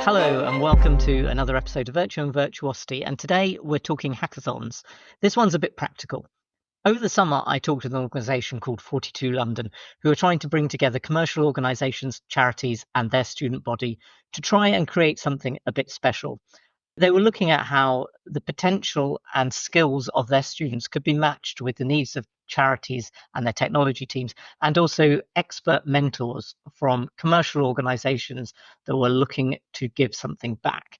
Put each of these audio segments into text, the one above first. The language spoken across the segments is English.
Hello and welcome to another episode of Virtue and Virtuosity, and today we're talking hackathons. This one's a bit practical. Over the summer, I talked with an organisation called 42 London, who are trying to bring together commercial organisations, charities and their student body to try and create something a bit special. They were looking at how the potential and skills of their students could be matched with the needs of charities and their technology teams, and also expert mentors from commercial organizations that were looking to give something back.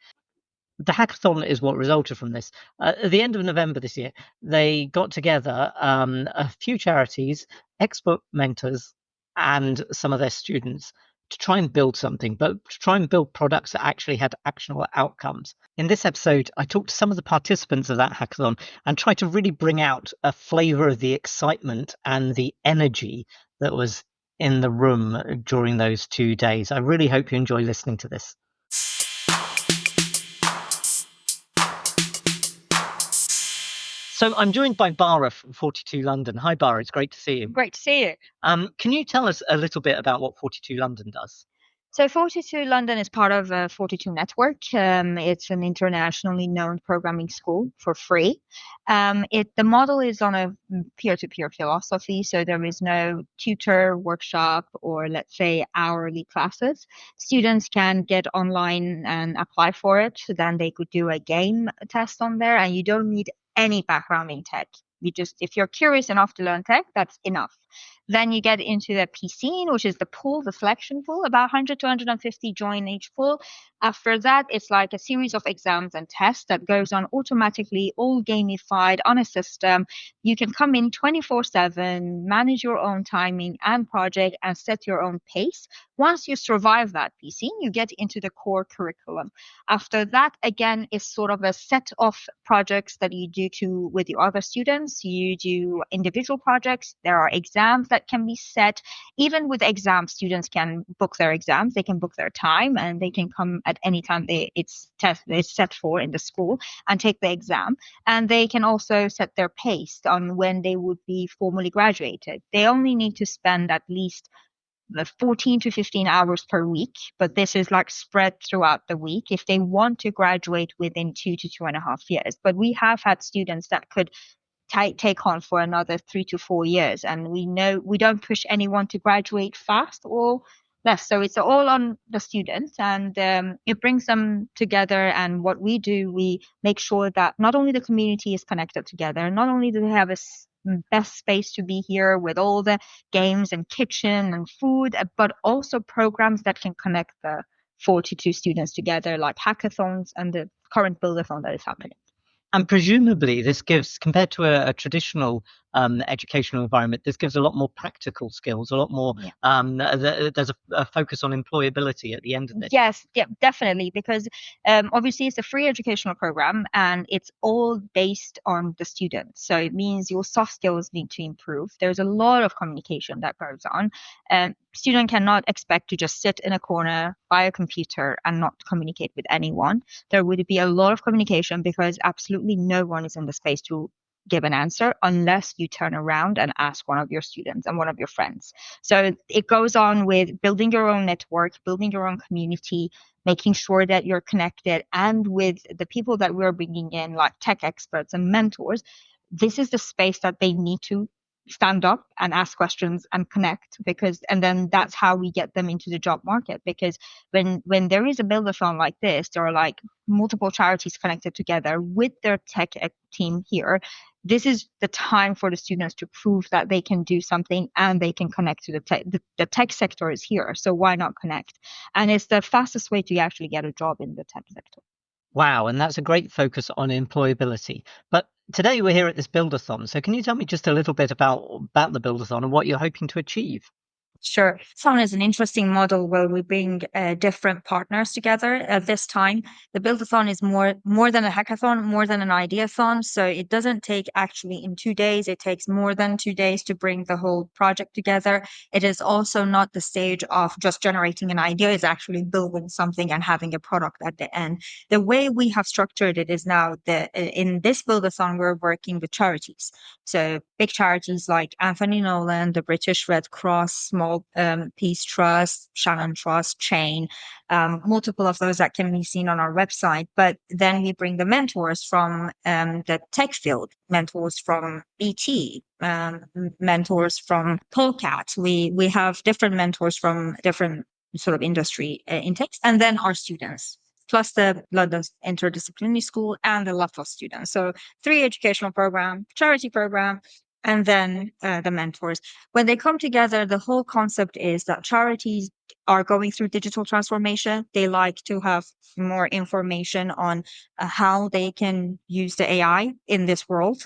The hackathon is what resulted from this. At the end of November this year, they got together a few charities, expert mentors, and some of their students to try and build something, but to try and build products that actually had actionable outcomes. In this episode, I talked to some of the participants of that hackathon and tried to really bring out a flavor of the excitement and the energy that was in the room during those 2 days. I really hope you enjoy listening to this. So I'm joined by Bara from 42 London. Hi, Bara. It's great to see you. Great to see you. Can you tell us a little bit about what 42 London does? So 42 London is part of 42 Network. It's an internationally known programming school for free. The model is on a peer-to-peer philosophy, so there is no tutor, workshop, or let's say hourly classes. Students can get online and apply for it. So then they could do a game test on there, and you don't need any background in tech. If you're curious enough to learn tech, that's enough. Then you get into the PC, which is the pool, the selection pool, about 100 to 150 join each pool. After that, it's like a series of exams and tests that goes on automatically, all gamified on a system. You can come in 24/7, manage your own timing and project, and set your own pace. Once you survive that PC, you get into the core curriculum. After that, again, is sort of a set of projects that you do with your other students. You do individual projects. There are exams that can be set. Even with exams, students can book their exams. They can book their time, and they can come at any time it's set for in the school and take the exam. And they can also set their pace on when they would be formally graduated. They only need to spend at least 14 to 15 hours per week, but this is like spread throughout the week if they want to graduate within 2 to 2.5 years. But we have had students that could take on for another 3 to 4 years, and we know we don't push anyone to graduate fast or less. So it's all on the students, and it brings them together. And what we do, we make sure that not only the community is connected together, not only do they have a best space to be here with all the games and kitchen and food, but also programs that can connect the 42 students together, like hackathons and the current Buildathon that is happening. And presumably this gives, compared to a traditional educational environment, this gives a lot more practical skills, a lot more, there's a focus on employability at the end of this. Yes, yeah, definitely, because obviously it's a free educational program and it's all based on the students. So it means your soft skills need to improve. There's a lot of communication that goes on. Student cannot expect to just sit in a corner by a computer and not communicate with anyone. There would be a lot of communication because absolutely no one is in the space to give an answer unless you turn around and ask one of your students and one of your friends. So it goes on with building your own network, building your own community, making sure that you're connected, and with the people that we're bringing in, like tech experts and mentors. This is the space that they need to stand up and ask questions and connect, and then that's how we get them into the job market. Because when there is a buildathon like this, there are like multiple charities connected together with their tech team here. This is the time for the students to prove that they can do something and they can connect to the tech. The tech sector is here, so why not connect? And it's the fastest way to actually get a job in the tech sector. Wow, and that's a great focus on employability. But today we're here at this Buildathon. So can you tell me just a little bit about the Buildathon and what you're hoping to achieve? Sure. Fun is an interesting model where we bring different partners together at this time. The Buildathon is more than a hackathon, more than an ideathon. So it doesn't take actually in 2 days. It takes more than 2 days to bring the whole project together. It is also not the stage of just generating an idea. It's actually building something and having a product at the end. The way we have structured it is now that in this Buildathon, we're working with charities. So big charities like Anthony Nolan, the British Red Cross, small example, Peace Trust, Shannon Trust, Chain, multiple of those that can be seen on our website. But then we bring the mentors from the tech field, mentors from BT, mentors from Polkat. We have different mentors from different sort of industry intakes, and then our students, plus the London Interdisciplinary School and the LUFO students. So 3 educational program, charity program, and then the mentors. When they come together, the whole concept is that charities are going through digital transformation. They like to have more information on how they can use the AI in this world,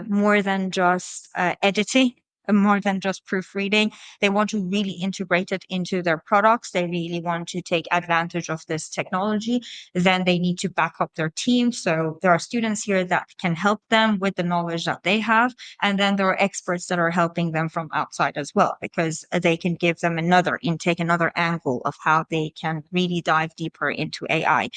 more than just editing, more than just proofreading. They want to really integrate it into their products. They really want to take advantage of this technology. Then they need to back up their team. So there are students here that can help them with the knowledge that they have. And then there are experts that are helping them from outside as well, because they can give them another intake, another angle of how they can really dive deeper into AI.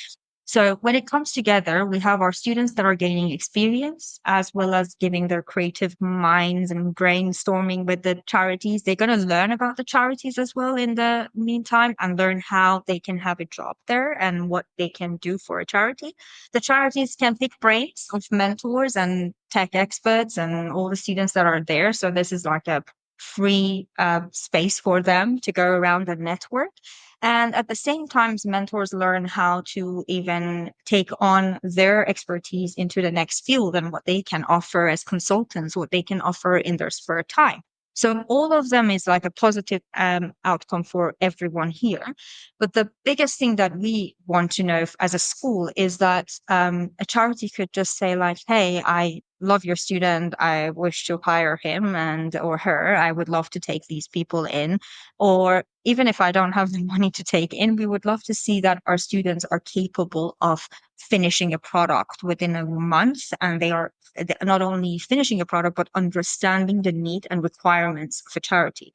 So when it comes together, we have our students that are gaining experience as well as giving their creative minds and brainstorming with the charities. They're going to learn about the charities as well in the meantime and learn how they can have a job there and what they can do for a charity. The charities can pick brains of mentors and tech experts and all the students that are there. So this is like a free space for them to go around and network. And at the same time, mentors learn how to even take on their expertise into the next field and what they can offer as consultants, what they can offer in their spare time. So all of them is like a positive outcome for everyone here. But the biggest thing that we want to know as a school is that a charity could just say like, hey, I love your student. I wish to hire him and or her. I would love to take these people in. Or even if I don't have the money to take in, we would love to see that our students are capable of finishing a product within a month, and they are not only finishing a product, but understanding the need and requirements of a charity.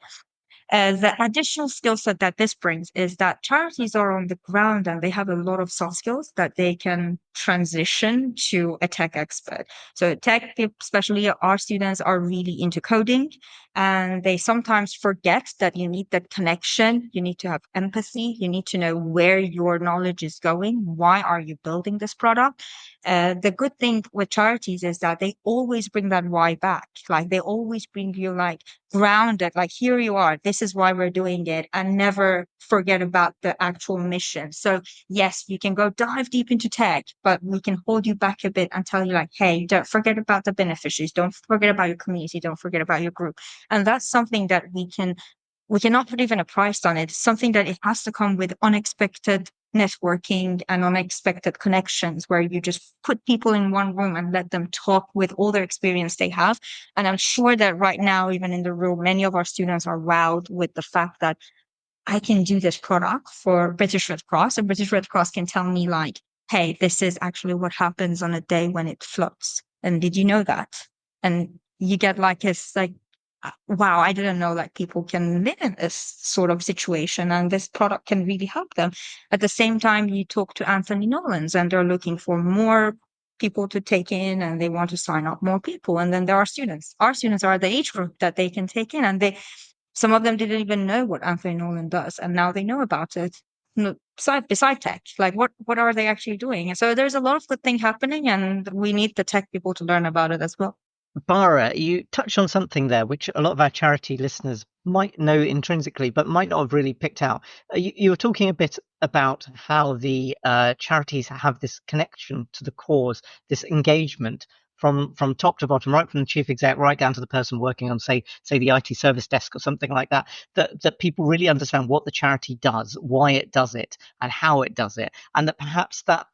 The additional skill set that this brings is that charities are on the ground and they have a lot of soft skills that they can transition to a tech expert. So tech, especially our students, are really into coding, and they sometimes forget that you need that connection. You need to have empathy. You need to know where your knowledge is going. Why are you building this product? The good thing with charities is that they always bring that why back. Like they always bring you like grounded, like here you are, this is why we're doing it, and never forget about the actual mission. So yes, you can go dive deep into tech, but we can hold you back a bit and tell you like, hey, don't forget about the beneficiaries, don't forget about your community, don't forget about your group. And that's something that we cannot put even a price on it. It's something that it has to come with unexpected networking and unexpected connections, where you just put people in one room and let them talk with all their experience they have. And I'm sure that right now, even in the room, many of our students are wowed with the fact that I can do this product for British Red Cross, and British Red Cross can tell me like, hey, this is actually what happens on a day when it floats. And did you know that? And you get like, it's like, wow, I didn't know like people can live in this sort of situation and this product can really help them. At the same time, you talk to Anthony Nolans and they're looking for more people to take in and they want to sign up more people. And then there are students. Our students are the age group that they can take in, and some of them didn't even know what Anthony Nolan does, and now they know about it. Beside tech, like what are they actually doing? And so there's a lot of good thing happening, and we need the tech people to learn about it as well. Bara, you touched on something there which a lot of our charity listeners might know intrinsically, but might not have really picked out. You were talking a bit about how the charities have this connection to the cause, this engagement from top to bottom, right from the chief exec right down to the person working on, say the IT service desk or something like that. That people really understand what the charity does, why it does it, and how it does it, and that perhaps that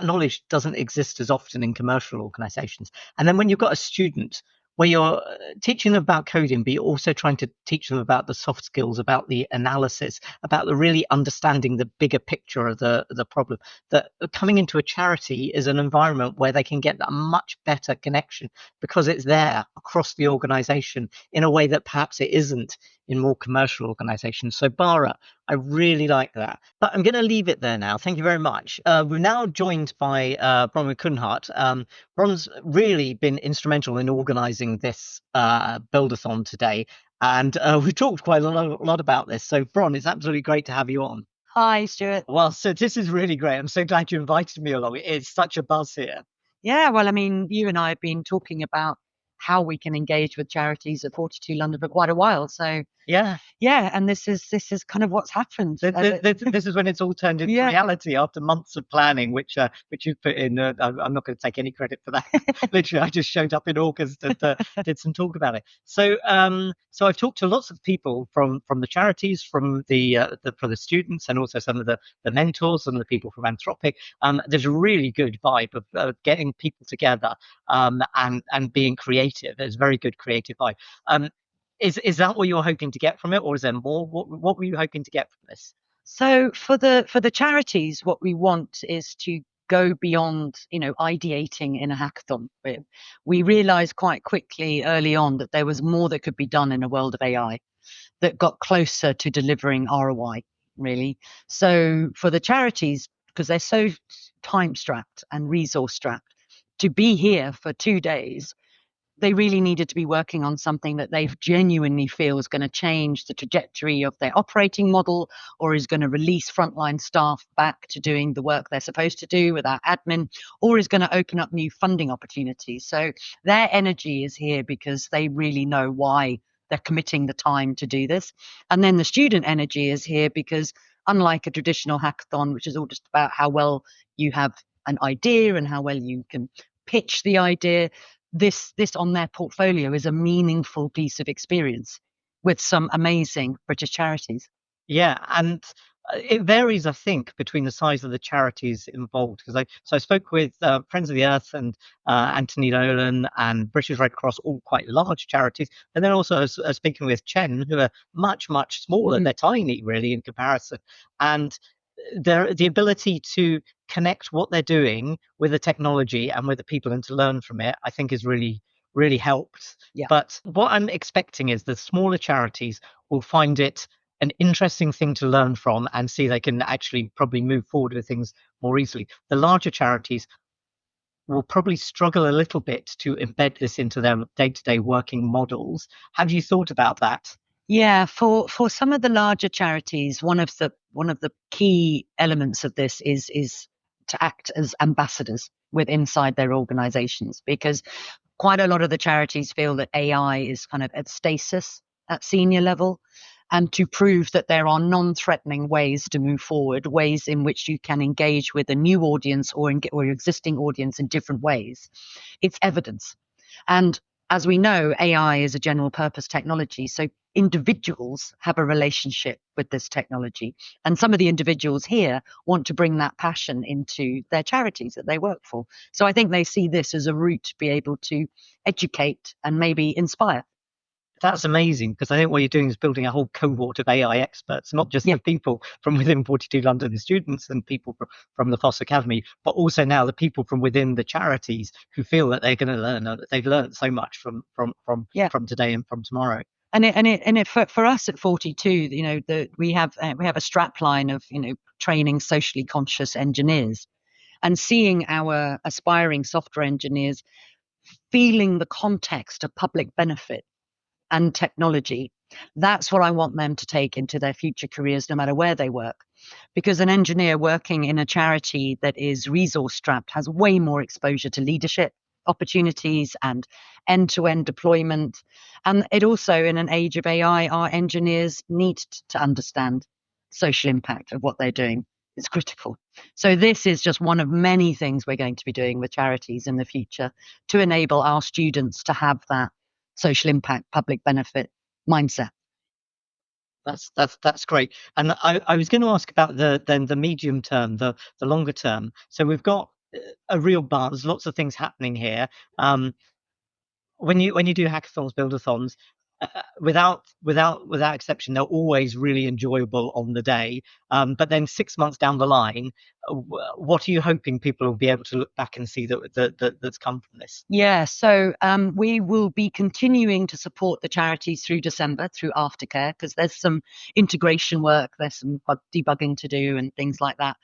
knowledge doesn't exist as often in commercial organizations. And then when you've got a student where you're teaching them about coding, but you're also trying to teach them about the soft skills, about the analysis, about the really understanding the bigger picture of the problem, that coming into a charity is an environment where they can get a much better connection because it's there across the organization in a way that perhaps it isn't in more commercial organizations. So Bara, I really like that. But I'm going to leave it there now. Thank you very much. We're now joined by Bronwyn Kunhardt. Bron's really been instrumental in organising this Buildathon today. And we talked quite a lot about this. So, Bron, it's absolutely great to have you on. Hi, Stuart. Well, so this is really great. I'm so glad you invited me along. It's such a buzz here. Yeah, well, I mean, you and I have been talking about how we can engage with charities at 42 London for quite a while. So Yeah. yeah, and this is kind of what's happened. This is when it's all turned into Yeah. reality after months of planning, which you've put in. I'm not going to take any credit for that. Literally, I just showed up in August and did some talk about it. So I've talked to lots of people from the charities, from for the students, and also some of the mentors and the people from Anthropic. There's a really good vibe of getting people together and being creative. There's a very good creative vibe. Um, is that what you're hoping to get from it, or is there more? What were you hoping to get from this? So for the charities, what we want is to go beyond, ideating in a hackathon. We realized quite quickly early on that there was more that could be done in a world of AI that got closer to delivering ROI, really. So for the charities, because they're so time strapped and resource strapped, to be here for 2 days, they really needed to be working on something that they genuinely feel is going to change the trajectory of their operating model, or is going to release frontline staff back to doing the work they're supposed to do without admin, or is going to open up new funding opportunities. So their energy is here because they really know why they're committing the time to do this. And then the student energy is here because, unlike a traditional hackathon, which is all just about how well you have an idea and how well you can pitch the idea, this on their portfolio is a meaningful piece of experience with some amazing British charities. Yeah, and it varies, I think, between the size of the charities involved. I spoke with Friends of the Earth and Anthony Nolan and British Red Cross, all quite large charities, and then also speaking with Chen, who are much smaller. They're tiny, really, in comparison, and the ability to connect what they're doing with the technology and with the people and to learn from it, I think, is really helped. Yeah. But what I'm expecting is the smaller charities will find it an interesting thing to learn from and see they can actually probably move forward with things more easily. The larger charities will probably struggle a little bit to embed this into their day-to-day working models. Have you thought about that? Yeah, for some of the larger charities, one of the key elements of this is to act as ambassadors with inside their organizations, because quite a lot of the charities feel that AI is kind of at stasis at senior level, and to prove that there are non-threatening ways to move forward, ways in which you can engage with a new audience or your existing audience in different ways. It's evidence. And as we know, AI is a general purpose technology. So individuals have a relationship with this technology. And some of the individuals here want to bring that passion into their charities that they work for. So I think they see this as a route to be able to educate and maybe inspire. That's amazing, because I think what you're doing is building a whole cohort of AI experts, not just the people from within 42 London, the students and people from the FOSS Academy, but also now the people from within the charities who feel that they're going to learn, that they've learned so much from today and from tomorrow. And for us at 42, we have a strap line of, training socially conscious engineers, and seeing our aspiring software engineers feeling the context of public benefit and technology. That's what I want them to take into their future careers, no matter where they work. Because an engineer working in a charity that is resource strapped has way more exposure to leadership opportunities and end-to-end deployment. And it also, in an age of AI, our engineers need to understand social impact of what they're doing. It's critical. So this is just one of many things we're going to be doing with charities in the future to enable our students to have that social impact, public benefit mindset. That's great. And I was going to ask about the medium term, the longer term. So we've got a real buzz, lots of things happening here. When you do hackathons, buildathons, without exception, they're always really enjoyable on the day. But then 6 months down the line, what are you hoping people will be able to look back and see that's come from this? Yeah, so we will be continuing to support the charities through December, through aftercare, because there's some integration work, there's some debugging to do and things like that.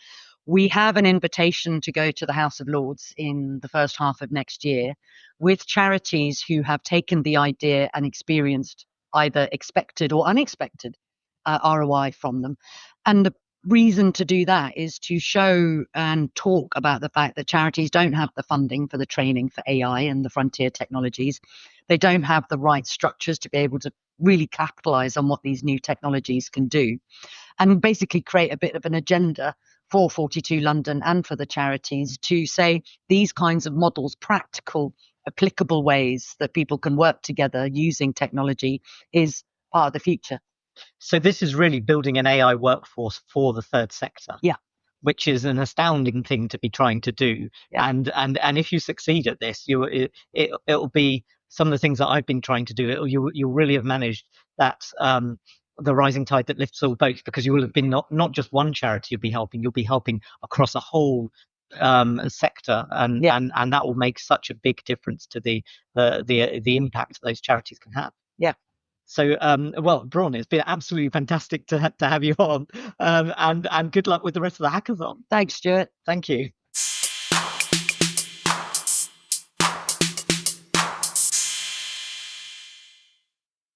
We have an invitation to go to the House of Lords in the first half of next year with charities who have taken the idea and experienced either expected or unexpected ROI from them. And the reason to do that is to show and talk about the fact that charities don't have the funding for the training for AI and the frontier technologies. They don't have the right structures to be able to really capitalize on what these new technologies can do, and basically create a bit of an agenda for 42 London and for the charities to say these kinds of models, practical, applicable ways that people can work together using technology, is part of the future. So this is really building an AI workforce for the third sector. Yeah. Which is an astounding thing to be trying to do. Yeah. And if you succeed at this, it'll be some of the things that I've been trying to do. You'll really have managed that the rising tide that lifts all boats, because you will have been not just one charity you'll be helping across a whole sector, and that will make such a big difference to the impact those charities can have. Yeah. So, well, Braun, it's been absolutely fantastic to have you on, and good luck with the rest of the hackathon. Thanks, Stuart. Thank you.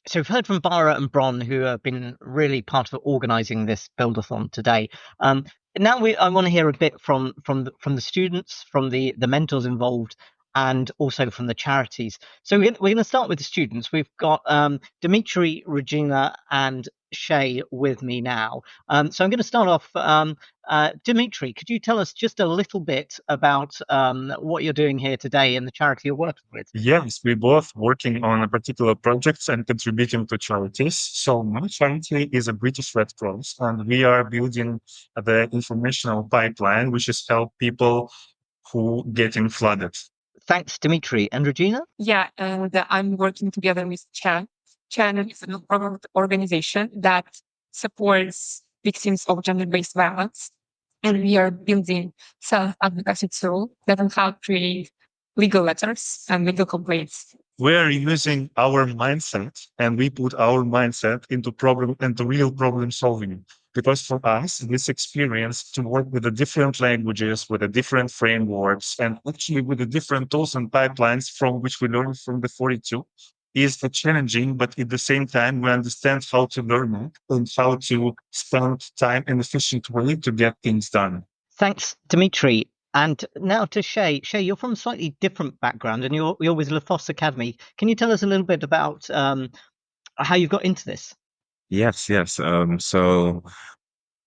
So we've heard from Bara and Bron, who have been really part of organising this Buildathon today. Now I want to hear a bit from the students, from the mentors involved, and also from the charities. So we're going to start with the students. We've got Dimitri, Regina, and Shay with me now. So I'm going to start off. Dimitri, could you tell us just a little bit about what you're doing here today and the charity you're working with? Yes, we're both working on a particular projects and contributing to charities. So my charity is a British Red Cross, and we are building the informational pipeline, which is help people who getting flooded. Thanks, Dimitri. And Regina? Yeah, and I'm working together with Chan. Chan is a non-profit organization that supports victims of gender-based violence. And we are building self-advocacy tool that will help create legal letters and legal complaints. We're using our mindset, and we put our mindset into real problem solving. Because for us, this experience to work with the different languages, with the different frameworks, and actually with the different tools and pipelines from which we learn from the 42 is challenging, but at the same time, we understand how to learn it and how to spend time in an efficient way to get things done. Thanks, Dimitri. And now to Shay. Shay, you're from a slightly different background, and you're with LaFosse Academy. Can you tell us a little bit about how you got into this? Yes. So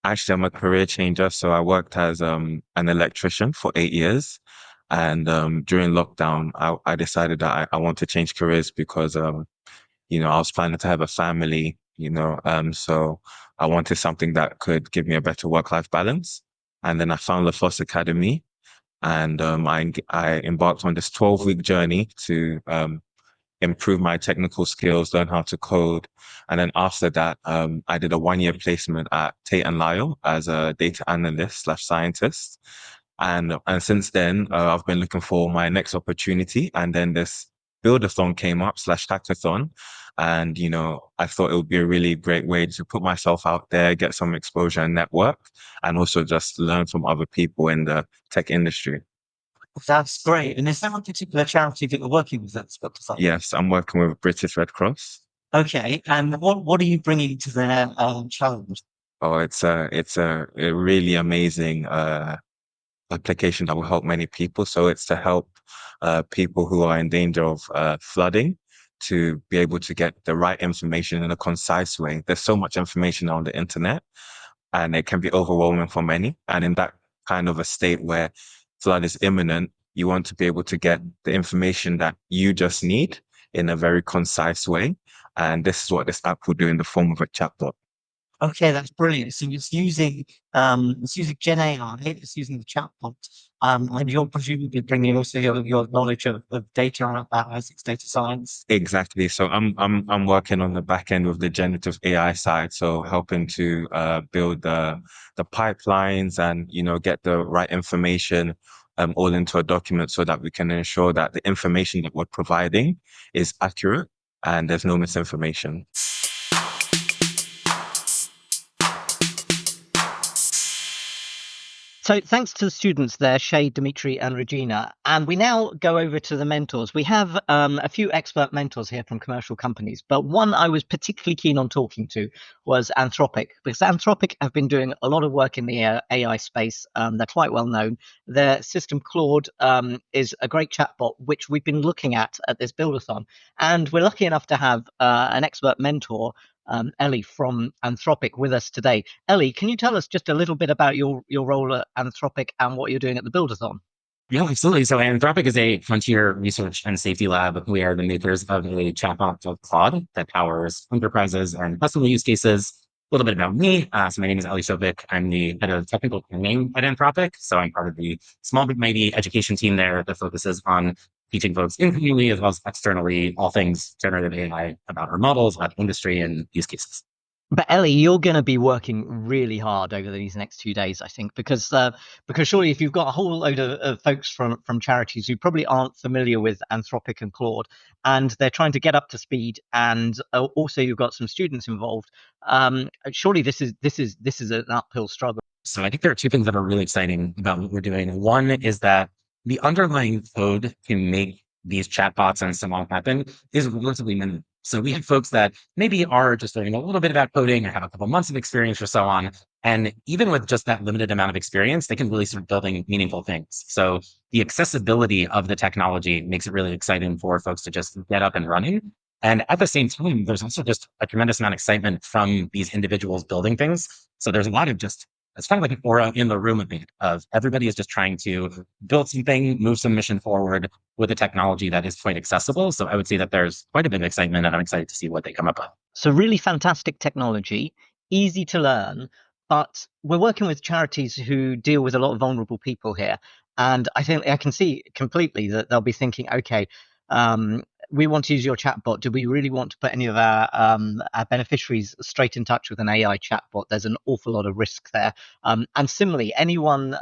actually, I'm a career changer. So I worked as an electrician for 8 years. And during lockdown, I decided that I want to change careers because, I was planning to have a family, so I wanted something that could give me a better work-life balance. And then I found LaFosse Academy, and I embarked on this 12-week journey to improve my technical skills, learn how to code. And then after that, I did a 1-year placement at Tate and Lyle as a data analyst / scientist. And since then, I've been looking for my next opportunity. And then this Buildathon came up / hackathon. And, I thought it would be a really great way to put myself out there, get some exposure and network, and also just learn from other people in the tech industry. That's great. And is there one particular charity that you're working with that's Buildathon? Yes, I'm working with British Red Cross. Okay. And what are you bringing to their challenge? Oh, it's a really amazing application that will help many people. So it's to help people who are in danger of flooding to be able to get the right information in a concise way. There's so much information on the internet, and it can be overwhelming for many. And in that kind of a state where flood is imminent, you want to be able to get the information that you just need in a very concise way. And this is what this app will do in the form of a chatbot. Okay, that's brilliant. So it's using Gen AI, it's using the chatbot, and you're presumably bringing also your knowledge of data analytics, data science. Exactly. So I'm working on the back end with the generative AI side, so helping to build the pipelines and get the right information all into a document so that we can ensure that the information that we're providing is accurate and there's no misinformation. So thanks to the students there, Shay, Dimitri, and Regina. And we now go over to the mentors. We have a few expert mentors here from commercial companies, but one I was particularly keen on talking to was Anthropic, because Anthropic have been doing a lot of work in the AI space. They're quite well known. Their system Claude is a great chatbot, which we've been looking at this Buildathon. And we're lucky enough to have an expert mentor, Ellie from Anthropic, with us today. Ellie, can you tell us just a little bit about your role at Anthropic and what you're doing at the Buildathon? Yeah, absolutely. So Anthropic is a frontier research and safety lab. We are the makers of a chatbot called Claude that powers enterprises and customer use cases. A little bit about me. So my name is Ali Shovik. I'm the head of technical training at Anthropic. So I'm part of the small but mighty education team there that focuses on teaching folks internally as well as externally all things generative AI about our models, about industry and use cases. But Ellie, you're going to be working really hard over these next 2 days, I think, because surely if you've got a whole load of folks from charities who probably aren't familiar with Anthropic and Claude, and they're trying to get up to speed, and also you've got some students involved, surely this is an uphill struggle. So I think there are two things that are really exciting about what we're doing. One is that the underlying code to make these chatbots and so on happen is relatively minimal. So we have folks that maybe are just learning a little bit about coding or have a couple months of experience or so on. And even with just that limited amount of experience, they can really start building meaningful things. So the accessibility of the technology makes it really exciting for folks to just get up and running. And at the same time, there's also just a tremendous amount of excitement from these individuals building things. So there's a lot of just it's kind of like an aura in the room a bit of everybody is just trying to build something, move some mission forward with a technology that is quite accessible. So I would say that there's quite a bit of excitement and I'm excited to see what they come up with. So really fantastic technology, easy to learn, but we're working with charities who deal with a lot of vulnerable people here. And I think I can see completely that they'll be thinking, okay, we want to use your chatbot. Do we really want to put any of our beneficiaries straight in touch with an AI chatbot? There's an awful lot of risk there. And similarly, anyone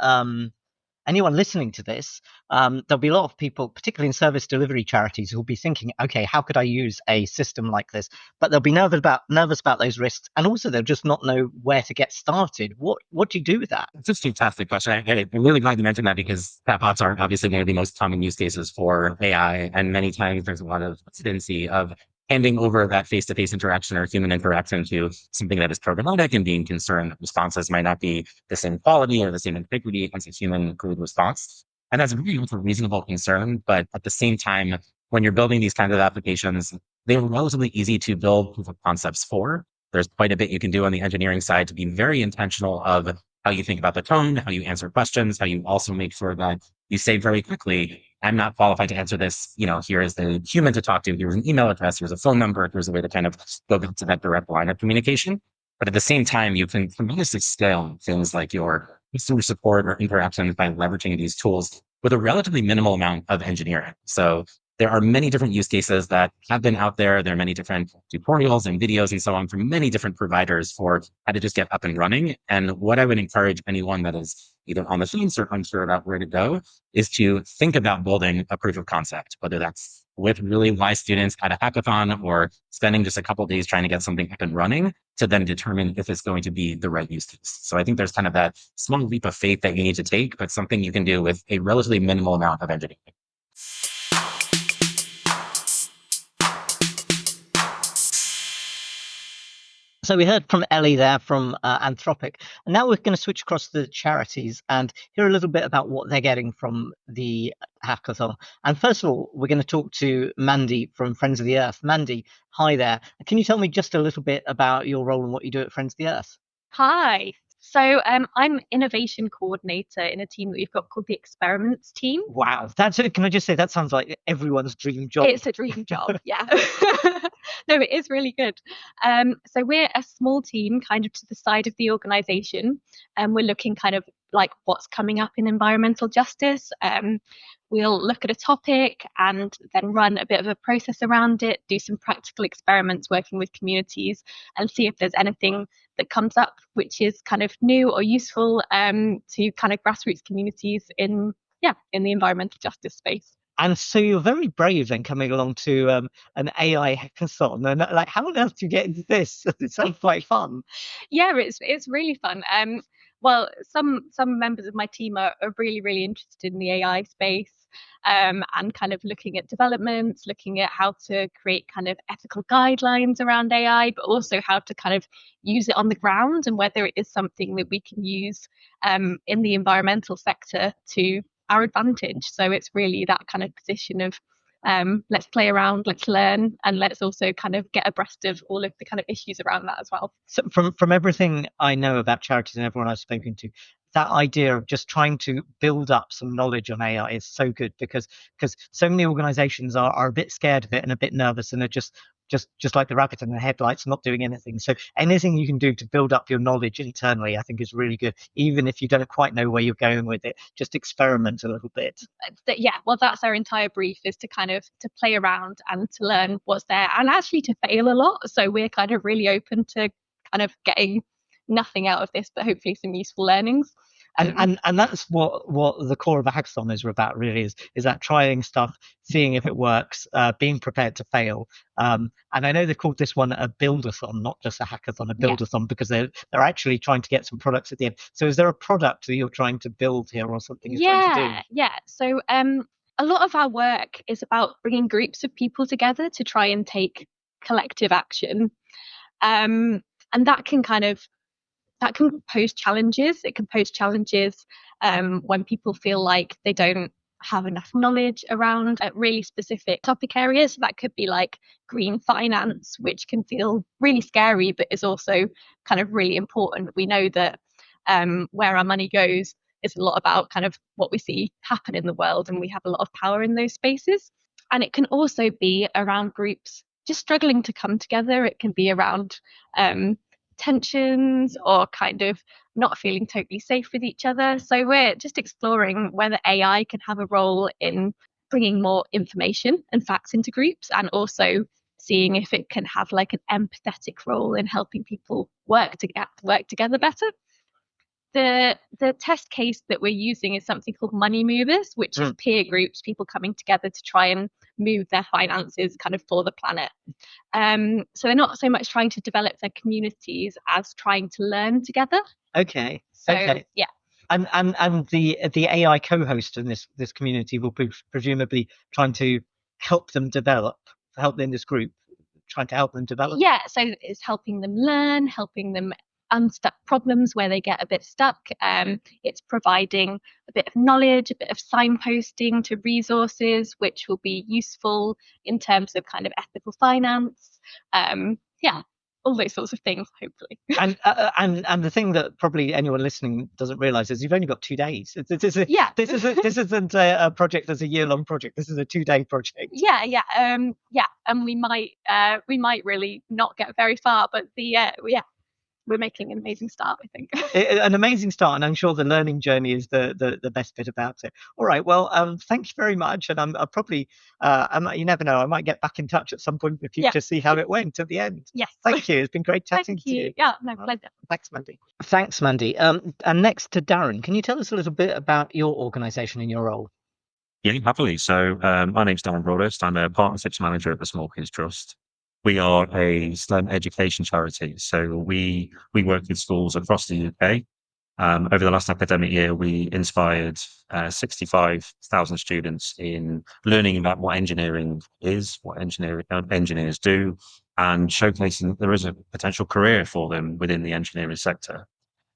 listening to this, there'll be a lot of people, particularly in service delivery charities, who'll be thinking, okay, how could I use a system like this? But they'll be nervous about those risks, and also they'll just not know where to get started. What do you do with that? It's a fantastic question. I'm really glad you mentioned that because chatbots are obviously one of the most common use cases for AI, and many times there's a lot of hesitancy of handing over that face-to-face interaction or human interaction to something that is programmatic and being concerned that responses might not be the same quality or the same integrity as a human code response. And that's a really reasonable concern. But at the same time, when you're building these kinds of applications, they're relatively easy to build proof of concepts for. There's quite a bit you can do on the engineering side to be very intentional of how you think about the tone, how you answer questions, how you also make sure that you say very quickly, I'm not qualified to answer this. Here is the human to talk to. Here's an email address. Here's a phone number. Here's a way to kind of go back to that direct line of communication. But at the same time, you can tremendously scale things like your customer support or interactions by leveraging these tools with a relatively minimal amount of engineering. So there are many different use cases that have been out there. There are many different tutorials and videos and so on from many different providers for how to just get up and running. And what I would encourage anyone that is either on the fence or unsure about where to go is to think about building a proof of concept, whether that's with really wise students at a hackathon or spending just a couple of days trying to get something up and running to then determine if it's going to be the right use case. So I think there's kind of that small leap of faith that you need to take, but something you can do with a relatively minimal amount of engineering. So we heard from Ellie there from Anthropic, and now we're going to switch across to the charities and hear a little bit about what they're getting from the hackathon. And first of all, we're going to talk to Mandy from Friends of the Earth. Mandy, hi there. Can you tell me just a little bit about your role and what you do at Friends of the Earth? Hi. So I'm innovation coordinator in a team that we've got called the Experiments team. Wow, that's it. Can I just say that sounds like everyone's dream job? It's a dream job, yeah. No, it is really good. So we're a small team kind of to the side of the organization, and we're looking kind of like what's coming up in environmental justice. We'll look at a topic and then run a bit of a process around it, do some practical experiments working with communities and see if there's anything that comes up which is kind of new or useful to kind of grassroots communities in the environmental justice space. And so you're very brave then coming along to an AI hackathon. And like, how on earth do you get into this? It sounds quite fun. Yeah, it's really fun. Well, some members of my team are really interested in the AI space, and kind of looking at developments, looking at how to create kind of ethical guidelines around AI, but also how to kind of use it on the ground and whether it is something that we can use in the environmental sector to our advantage. So it's really that kind of position of let's play around, let's learn, and let's also kind of get abreast of all of the kind of issues around that as well. So from everything I know about charities and everyone I've spoken to, that idea of just trying to build up some knowledge on AI is so good because so many organizations are a bit scared of it and a bit nervous and are just like the rabbit in the headlights, not doing anything. So anything you can do to build up your knowledge internally, I think is really good. Even if you don't quite know where you're going with it, just experiment a little bit. Yeah, well, that's our entire brief, is to kind of to play around and to learn what's there and actually to fail a lot. So we're kind of really open to kind of getting nothing out of this, but hopefully some useful learnings. And that's what the core of a hackathon is about, really, is that trying stuff, seeing if it works, being prepared to fail. And I know they called this one a buildathon, not just a hackathon, a buildathon, because they're actually trying to get some products at the end. So is there a product that you're trying to build here or something you're trying to do? Yeah. So a lot of our work is about bringing groups of people together to try and take collective action. And that can pose challenges. It can pose challenges when people feel like they don't have enough knowledge around really specific topic areas. That could be like green finance, which can feel really scary, but is also kind of really important. We know that where our money goes is a lot about kind of what we see happen in the world, and we have a lot of power in those spaces. And it can also be around groups just struggling to come together. It can be around tensions or kind of not feeling totally safe with each other. So we're just exploring whether AI can have a role in bringing more information and facts into groups, and also seeing if it can have like an empathetic role in helping people work together better. The test case that we're using is something called money movers, which is peer groups, people coming together to try and move their finances kind of for the planet. So they're not so much trying to develop their communities as trying to learn together. Okay. So okay. yeah. And the AI co-host in this community will be presumably trying to help them in this group, trying to help them develop. Yeah, so it's helping them learn, helping them unstuck problems where they get a bit stuck. It's providing a bit of knowledge, a bit of signposting to resources, which will be useful in terms of kind of ethical finance. Yeah, all those sorts of things, hopefully. And the thing that probably anyone listening doesn't realize is you've only got 2 days. This isn't a project that's a year-long project. This is a 2-day project. Yeah. And we might really not get very far, but we're making an amazing start, I think. An amazing start, and I'm sure the learning journey is the best bit about it. All right, well, thank you very much, and I'll probably, you never know, I might get back in touch at some point in the future to see how it went at the end. Yes. Thank you. It's been great chatting to you. Yeah, no, pleasure. Thanks, Mandy. Thanks, Mandy. And next to Darren, can you tell us a little bit about your organisation and your role? Yeah, happily. So my name's Darren Broadhurst. I'm a partnerships manager at the Small Kids Trust. We are a STEM education charity. So we work with schools across the UK. Over the last academic year, we inspired 65,000 students in learning about what engineering is, what engineers do, and showcasing there is a potential career for them within the engineering sector.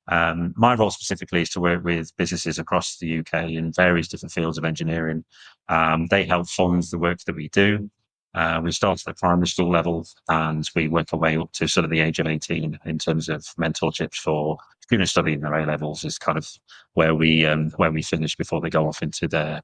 My role specifically is to work with businesses across the UK in various different fields of engineering. They help fund the work that we do. We start at the primary school level and we work our way up to sort of the age of 18 in terms of mentorships for students studying their A levels is kind of where we finish before they go off into their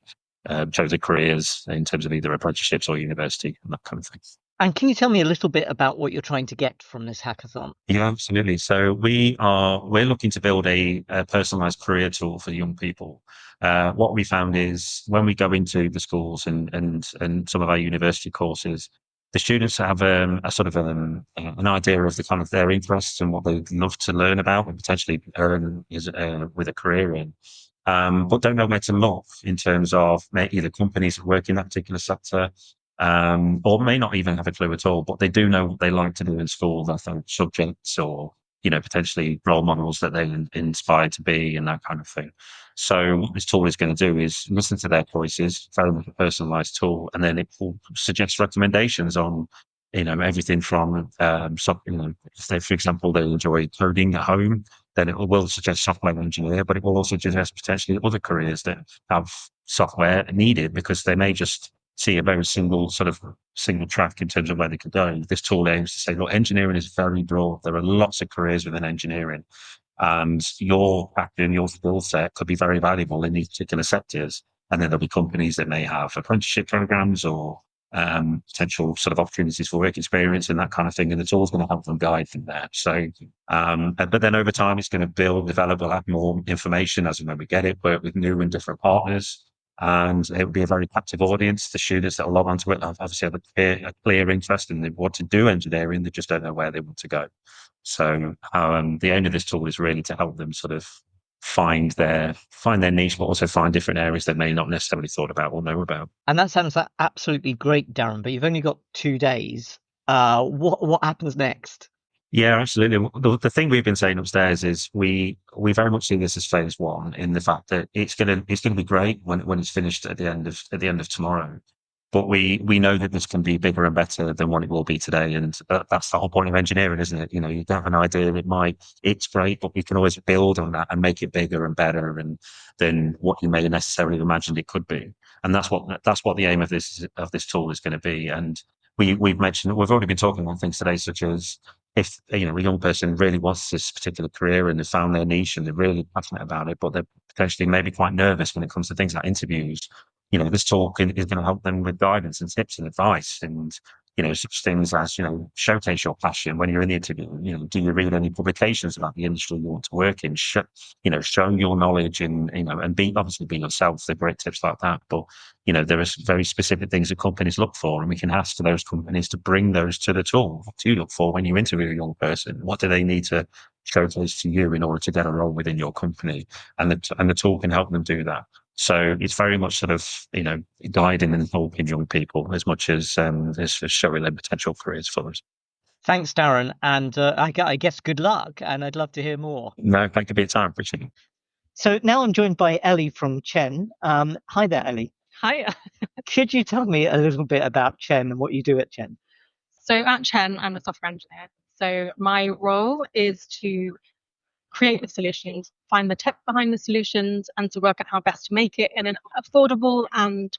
chosen careers in terms of either apprenticeships or university and that kind of thing. And can you tell me a little bit about what you're trying to get from this hackathon? Yeah, absolutely. So we're looking to build a personalized career tool for young people. What we found is when we go into the schools and some of our university courses, the students have a sort of an idea of the kind of their interests and what they'd love to learn about and potentially earn with a career in. but don't know where to look in terms of either companies that work in that particular sector, or may not even have a clue at all, but they do know what they like to do in school, I think, subjects or, potentially role models that they inspire to be and that kind of thing. So what this tool is going to do is listen to their choices, very much a personalized tool, and then it will suggest recommendations on, everything from, say, for example, they enjoy coding at home, then it will suggest software engineer, but it will also suggest potentially other careers that have software needed because they may just see a very single track in terms of where they could go. This tool aims to say, look, engineering is very broad. There are lots of careers within engineering, and your background, your skill set could be very valuable in these particular sectors. And then there'll be companies that may have apprenticeship programs or potential sort of opportunities for work experience and that kind of thing. And it's always going to help them guide from there. So, but then over time, it's going to build, develop, we'll have more information as and when we get it, work with new and different partners. And it will be a very captive audience. The students that will log onto it obviously have a clear interest and they want to do engineering. They just don't know where they want to go. So the aim of this tool is really to help them sort of find their niche, but also find different areas they may not necessarily thought about or know about. And that sounds absolutely great, Darren, but you've only got 2 days. What happens next? Yeah, absolutely. The thing we've been saying upstairs is we very much see this as phase one, in the fact that it's gonna be great when it's finished at the end of tomorrow. But we know that this can be bigger and better than what it will be today, and that's the whole point of engineering, isn't it? You have an idea, it's great, but we can always build on that and make it bigger and better than what you may have necessarily imagined it could be. And that's what the aim of this tool is going to be. And we've already been talking on things today, such as if a young person really wants this particular career and they found their niche and they're really passionate about it, but they're potentially maybe quite nervous when it comes to things like interviews. This talk is going to help them with guidance and tips and advice and, such things as, showcase your passion when you're in the interview. Do you read any publications about the industry you want to work in? Show your knowledge and obviously be yourself. They're great tips like that. But, there are very specific things that companies look for, and we can ask those companies to bring those to the tool. What do you look for when you interview a young person? What do they need to showcase to you in order to get a role within your company? And the tool can help them do that. So it's very much sort of, guiding and helping young people as much as showing their potential careers for us. Thanks, Darren. And I guess good luck. And I'd love to hear more. No, thank you for your time. Appreciate it. So now I'm joined by Ellie from Chen. Hi there, Ellie. Hi. Could you tell me a little bit about Chen and what you do at Chen? So at Chen, I'm a software engineer. So my role is to create the solutions, find the tech behind the solutions, and to work out how best to make it in an affordable and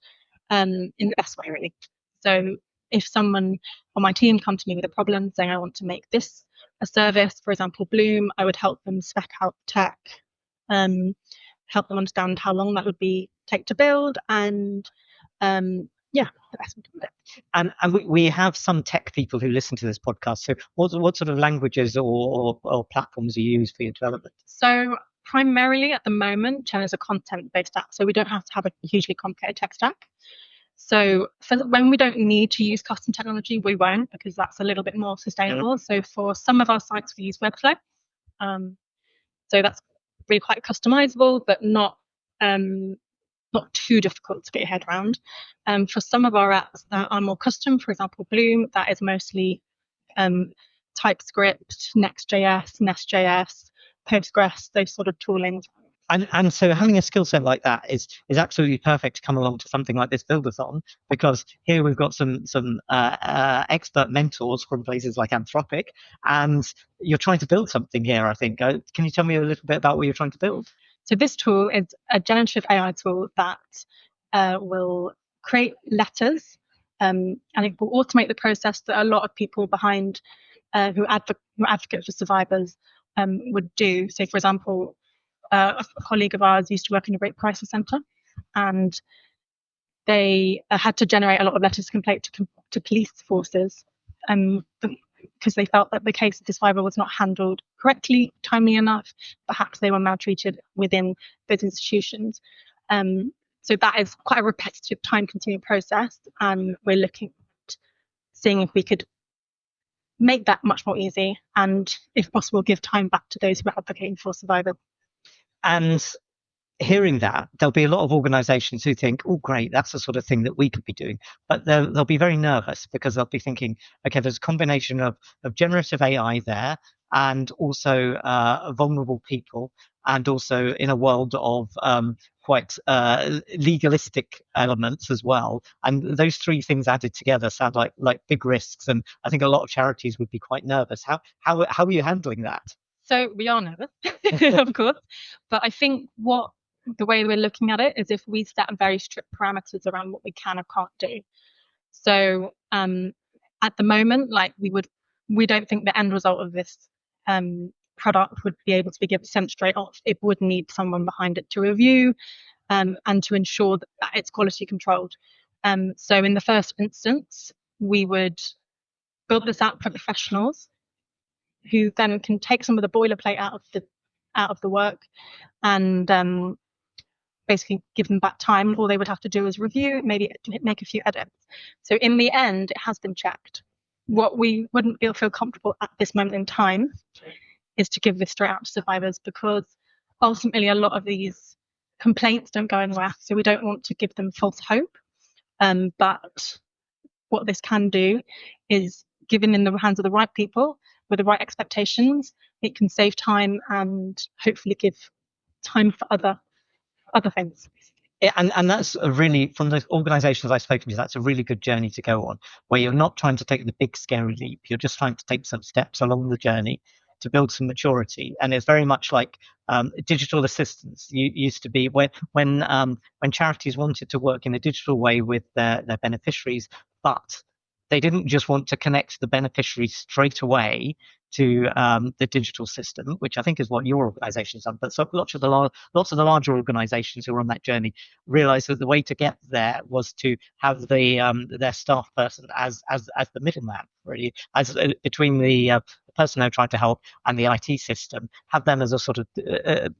in the best way, really. So if someone on my team come to me with a problem saying I want to make this a service, for example, Bloom, I would help them spec out tech, help them understand how long that would take to build, and the best way to do it. And we have some tech people who listen to this podcast. So what sort of languages or platforms do you use for your development? So primarily at the moment, Chen is a content-based app, so we don't have to have a hugely complicated tech stack. So when we don't need to use custom technology, we won't, because that's a little bit more sustainable. So for some of our sites, we use Webflow. So that's really quite customizable, but not too difficult to get your head around. For some of our apps that are more custom, for example, Bloom, that is mostly TypeScript, Next.js, Nest.js, Postgres, those sort of toolings. And so having a skill set like that is absolutely perfect to come along to something like this Buildathon, because here we've got some expert mentors from places like Anthropic, and you're trying to build something here, I think. Can you tell me a little bit about what you're trying to build? So this tool is a generative AI tool that will create letters, and it will automate the process that a lot of people behind who advocate for survivors would do. So, for example, a colleague of ours used to work in a rape crisis centre, and they had to generate a lot of letters of complaint to police forces because they felt that the case of the survivor was not handled correctly, timely enough. Perhaps they were maltreated within those institutions. So that is quite a repetitive, time-consuming process, and we're looking at seeing if we could make that much more easy and, if possible, give time back to those who are advocating for survivors. And hearing that, there'll be a lot of organizations who think, oh, great, that's the sort of thing that we could be doing. But they'll be very nervous because they'll be thinking, okay, there's a combination of generative AI there and also vulnerable people, and also in a world of quite legalistic elements as well. And those three things added together sound like big risks. And I think a lot of charities would be quite nervous. How are you handling that? So we are nervous, of course, but I think the way we're looking at it is if we set very strict parameters around what we can or can't do. So at the moment, like we don't think the end result of this product would be able to be sent straight off. It would need someone behind it to review and to ensure that it's quality controlled. So in the first instance, we would build this out for professionals who then can take some of the boilerplate out of the work and basically give them back time. All they would have to do is review, maybe make a few edits. So in the end, it has been checked. What we wouldn't feel comfortable at this moment in time is to give this straight out to survivors, because ultimately a lot of these complaints don't go anywhere. So we don't want to give them false hope. But what this can do is, given in the hands of the right people with the right expectations, it can save time and hopefully give time for other things. Yeah, and that's a really, from the organizations I've spoken to, that's a really good journey to go on, where you're not trying to take the big scary leap. You're just trying to take some steps along the journey to build some maturity. And it's very much like digital assistants. You used to be when charities wanted to work in a digital way with their beneficiaries, but they didn't just want to connect the beneficiaries straight away to the digital system, which I think is what your organisation has done. But so lots of the larger organisations who are on that journey realised that the way to get there was to have their staff person as the middleman, really, as between the person they're trying to help and the IT system, have them as a sort of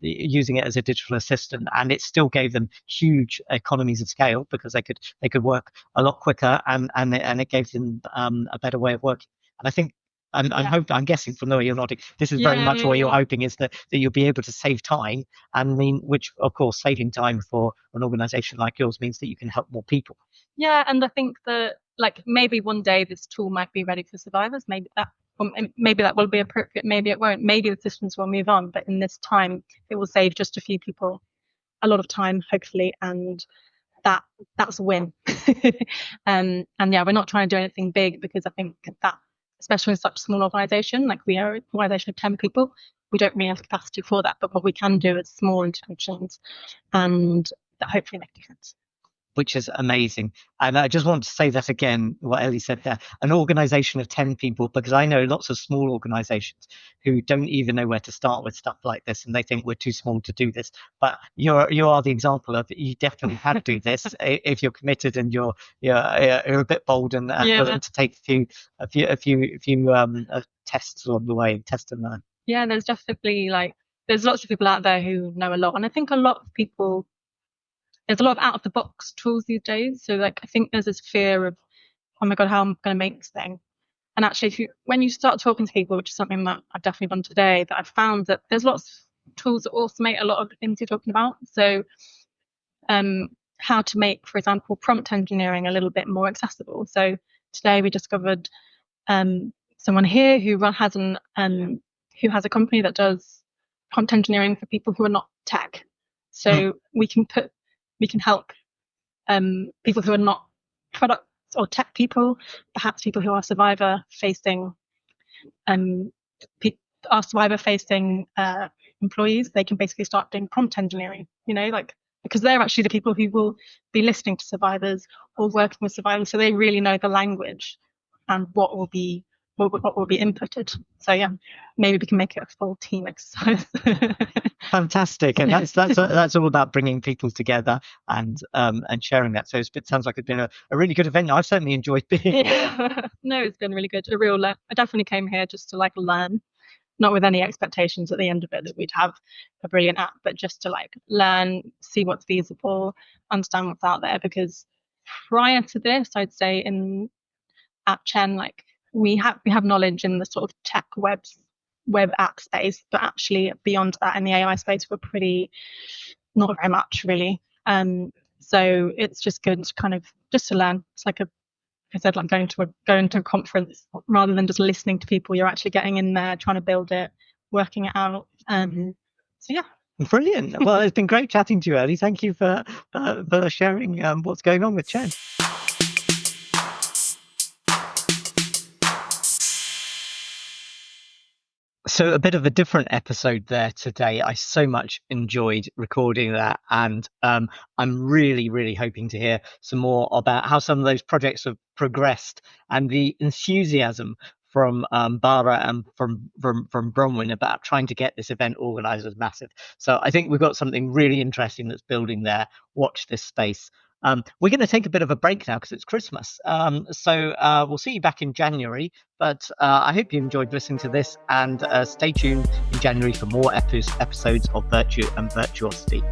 using it as a digital assistant, and it still gave them huge economies of scale because they could work a lot quicker, and it gave them a better way of working. And I think I'm guessing from the way you're nodding, this is very much what you're hoping, is that you'll be able to save time, and which of course saving time for an organisation like yours means that you can help more people. Yeah, and I think that maybe one day this tool might be ready for survivors. Maybe that will be appropriate. Maybe it won't. Maybe the systems will move on. But in this time, it will save just a few people a lot of time, hopefully, and that's a win. And yeah, we're not trying to do anything big, because I think that, especially in such a small organisation, like we are an organisation of 10 people, we don't really have capacity for that. But what we can do is small interventions, and that hopefully make a difference. Which is amazing. And I just want to say that again, what Ellie said there, an organisation of 10 people, because I know lots of small organisations who don't even know where to start with stuff like this, and they think we're too small to do this. But you are the example of, you definitely can do this if you're committed and you're a bit bold and willing to take a few tests along the way, test and learn. Yeah, there's definitely there's lots of people out there who know a lot, and I think a lot of people, there's a lot of out of the box tools these days. So I think there's this fear of, oh my God, how am I going to make this thing? And actually, when you start talking to people, which is something that I've definitely done today, that I've found that there's lots of tools that automate a lot of the things you're talking about. So how to make, for example, prompt engineering a little bit more accessible. So today we discovered someone here who has a company that does prompt engineering for people who are not tech. So we can help people who are not product or tech people, perhaps people who are survivor facing employees. They can basically start doing prompt engineering, because they're actually the people who will be listening to survivors or working with survivors, so they really know the language and what will be inputted. So yeah, maybe we can make it a full team exercise. Fantastic, and that's all about bringing people together and sharing that. So it sounds like it's been a really good event. I've certainly enjoyed being here. No, it's been really good. I definitely came here just to learn, not with any expectations at the end of it that we'd have a brilliant app, but just to learn, see what's feasible, understand what's out there. Because prior to this, I'd say at Chen, we have knowledge in the sort of tech web app space, but actually beyond that, in the AI space, we're pretty not very much really. So it's just good to kind of just to learn. It's like I said, like going to a conference rather than just listening to people. You're actually getting in there, trying to build it, working it out. So yeah. Brilliant. Well, it's been great chatting to you, Ellie. Thank you for sharing what's going on with Chen. So a bit of a different episode there today. I so much enjoyed recording that, and I'm really, really hoping to hear some more about how some of those projects have progressed and the enthusiasm from Bara and from Bronwyn about trying to get this event organised was massive. So I think we've got something really interesting that's building there. Watch this space. We're going to take a bit of a break now because it's Christmas. So we'll see you back in January. But I hope you enjoyed listening to this, and stay tuned in January for more episodes of Virtue and Virtuosity.